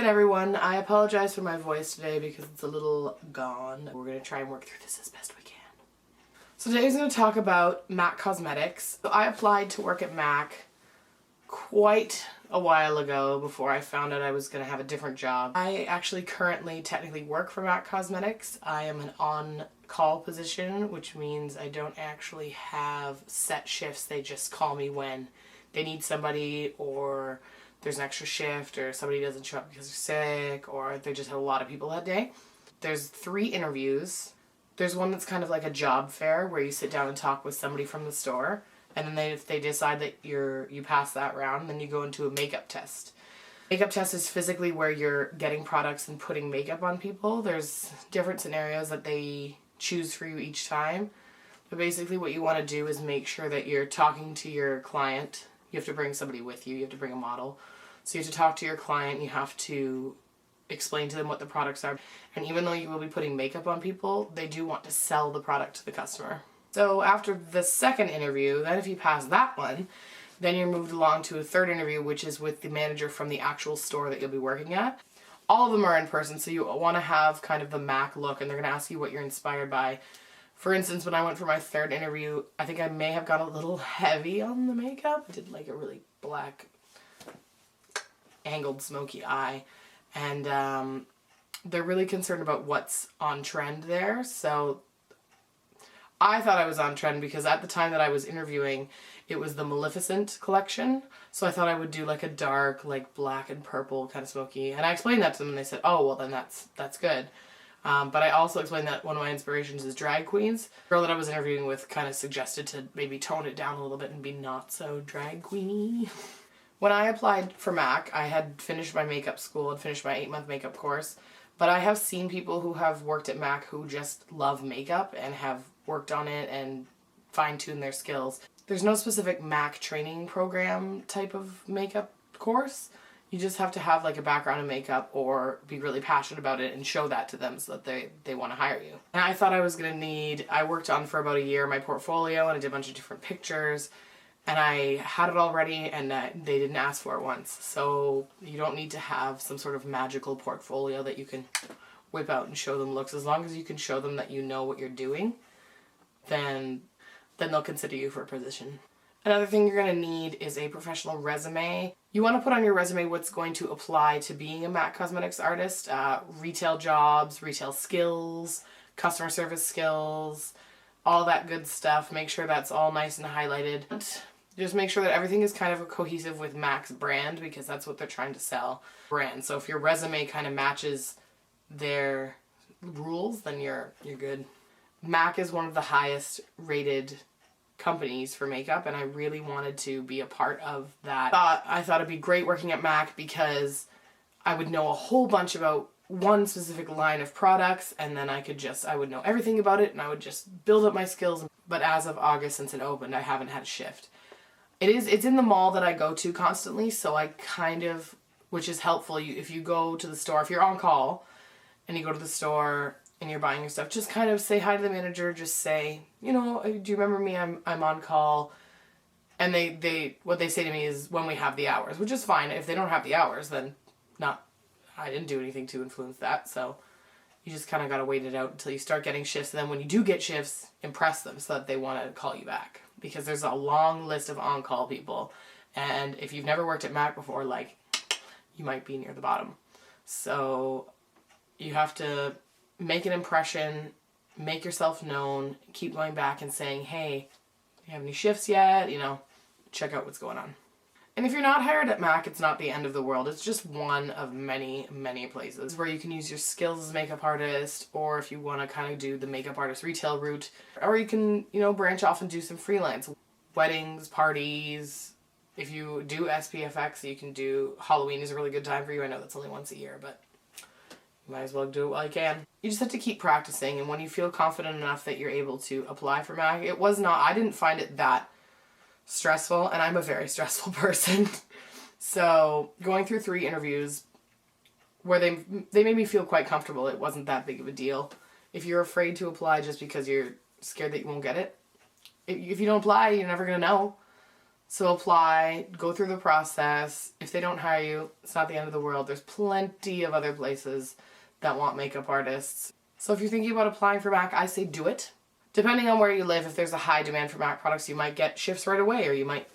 everyone. I apologize for my voice today because it's a little gone. We're going to try and work through this as best we can. So today's going to talk about MAC Cosmetics. So I applied to work at MAC quite a while ago before I found out I was going to have a different job. I actually currently technically work for MAC Cosmetics. I am an on-call position, which means I don't actually have set shifts. They just call me when they need somebody, or there's an extra shift, or somebody doesn't show up because they're sick, or they just have a lot of people that day. There's 3 interviews. There's one that's kind of like a job fair where you sit down and talk with somebody from the store, and then if they decide that you pass that round, then you go into a makeup test. Makeup test is physically where you're getting products and putting makeup on people. There's different scenarios that they choose for you each time. But basically what you want to do is make sure that you're talking to your client. You have to bring somebody with you. You have to bring a model. So you have to talk to your client. You have to explain to them what the products are. And even though you will be putting makeup on people, they do want to sell the product to the customer. So after the second interview, then if you pass that one, then you're moved along to a third interview, which is with the manager from the actual store that you'll be working at. All of them are in person, so you want to have kind of the MAC look, and they're going to ask you what you're inspired by. For instance, when I went for my third interview, I think I may have got a little heavy on the makeup. I did like a really black, angled, smoky eye. And they're really concerned about what's on trend there. So I thought I was on trend because at the time that I was interviewing, it was the Maleficent collection. So I thought I would do like a dark, like black and purple kind of smoky. And I explained that to them and they said, oh, well then that's good. But I also explained that one of my inspirations is drag queens. The girl that I was interviewing with kind of suggested to maybe tone it down a little bit and be not so drag queeny. When I applied for MAC, I had finished my makeup school and finished my 8-month makeup course. But I have seen people who have worked at MAC who just love makeup and have worked on it and fine-tuned their skills. There's no specific MAC training program type of makeup course. You just have to have like a background in makeup or be really passionate about it and show that to them so that they want to hire you. And I thought I was going to I worked on for about a year my portfolio and I did a bunch of different pictures and I had it all ready and they didn't ask for it once. So you don't need to have some sort of magical portfolio that you can whip out and show them looks. As long as you can show them that you know what you're doing, then they'll consider you for a position. Another thing you're going to need is a professional resume. You want to put on your resume what's going to apply to being a MAC Cosmetics artist. Retail jobs, retail skills, customer service skills, all that good stuff. Make sure that's all nice and highlighted. Just make sure that everything is kind of cohesive with MAC's brand because that's what they're trying to sell. Brand. So if your resume kind of matches their rules, then you're good. MAC is one of the highest rated companies for makeup and I really wanted to be a part of that. I thought it'd be great working at MAC because I would know a whole bunch about one specific line of products and then I would know everything about it and I would just build up my skills. But as of August, since it opened, I haven't had a shift. It's in the mall that I go to constantly, so I kind of, which is helpful. If you go to the store, if you're on call and you go to the store and you're buying your stuff, just kind of say hi to the manager, just say, you know, do you remember me? I'm on call. And what they say to me is when we have the hours, which is fine. If they don't have the hours, then I didn't do anything to influence that. So you just kind of got to wait it out until you start getting shifts. And then when you do get shifts, impress them so that they want to call you back. Because there's a long list of on-call people. And if you've never worked at MAC before, like, you might be near the bottom. So you have to make an impression, make yourself known, keep going back and saying, hey, do you have any shifts yet? You know, check out what's going on. And if you're not hired at MAC, it's not the end of the world. It's just one of many, many places where you can use your skills as a makeup artist, or if you want to kind of do the makeup artist retail route, or you can, you know, branch off and do some freelance. Weddings, parties. If you do SPFX, you can do Halloween is a really good time for you. I know that's only once a year, but you might as well do it while you can. You just have to keep practicing, and when you feel confident enough that you're able to apply for MAC, I didn't find it that stressful, and I'm a very stressful person. So going through 3 interviews where they made me feel quite comfortable. It wasn't that big of a deal. If you're afraid to apply just because you're scared that you won't get it, if you don't apply, you're never going to know. So apply, go through the process. If they don't hire you, it's not the end of the world. There's plenty of other places that want makeup artists. So if you're thinking about applying for MAC, I say do it. Depending on where you live, if there's a high demand for MAC products, you might get shifts right away, or you might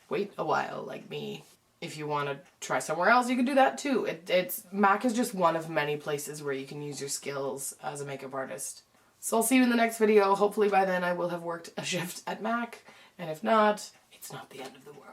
wait a while like me. If you want to try somewhere else, you can do that too. MAC is just one of many places where you can use your skills as a makeup artist. So I'll see you in the next video. Hopefully by then I will have worked a shift at MAC, and if not, it's not the end of the world.